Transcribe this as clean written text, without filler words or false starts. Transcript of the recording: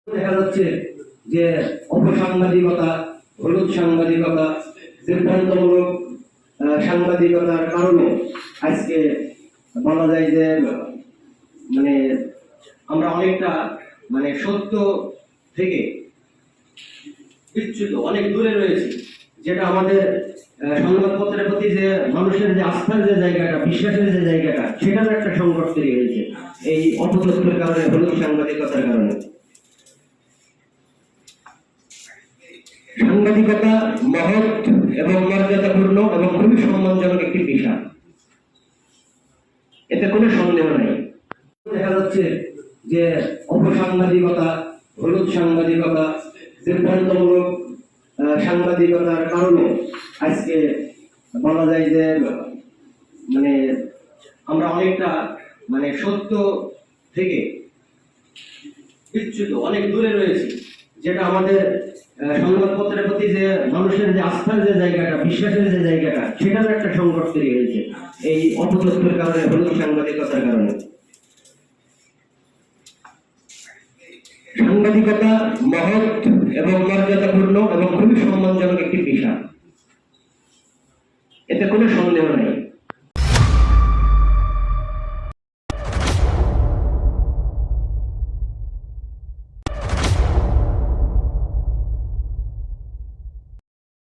দেখা যাচ্ছে যে অপসাংবাদিকতা, হলুদ সাংবাদিকতা, বিভ্রান্তমূলক সাংবাদিকতার কারণে আজকে বলা যায় যে মানে আমরা অনেকটা সত্য থেকে বিচ্যুত, অনেক দূরে রয়েছি, যেটা আমাদের সংবাদপত্রের প্রতি যে মানুষের যে আস্থার যে জায়গাটা, বিশ্বাসের যে জায়গাটা, সেটার একটা সংকট তৈরি হয়েছে এই অপতথ্যের কারণে, হলুদ সাংবাদিকতার কারণে। সাংবাদিকতা মহৎ এবং মর্যাদাপূর্ণ এবং খুবই সম্মানজনক একটি পেশা, এতে কোনো সন্দেহ নেই। দেখা যাচ্ছে যে অপসাংবাদিকতা, হলুদ সাংবাদিকতা, বিভ্রান্তমূলক সাংবাদিকতার কারণে আজকে বলা যায় যে আমরা অনেকটা সত্য থেকে বিচ্যুত, অনেক দূরে রয়েছি, যেটা আমাদের সংবাদপত্রের প্রতি যে মানুষের যে আস্থার যে জায়গাটা, বিশ্বাসের যে জায়গাটা, সেটার একটা সংকট তৈরি হয়েছে এই অপতথ্যের কারণে, হলুদ সাংবাদিকতার কারণে। সাংবাদিকতা মহৎ এবং মর্যাদাপূর্ণ এবং খুবই সম্মানজনক একটি পেশা, এতে কোনো সন্দেহ নেই।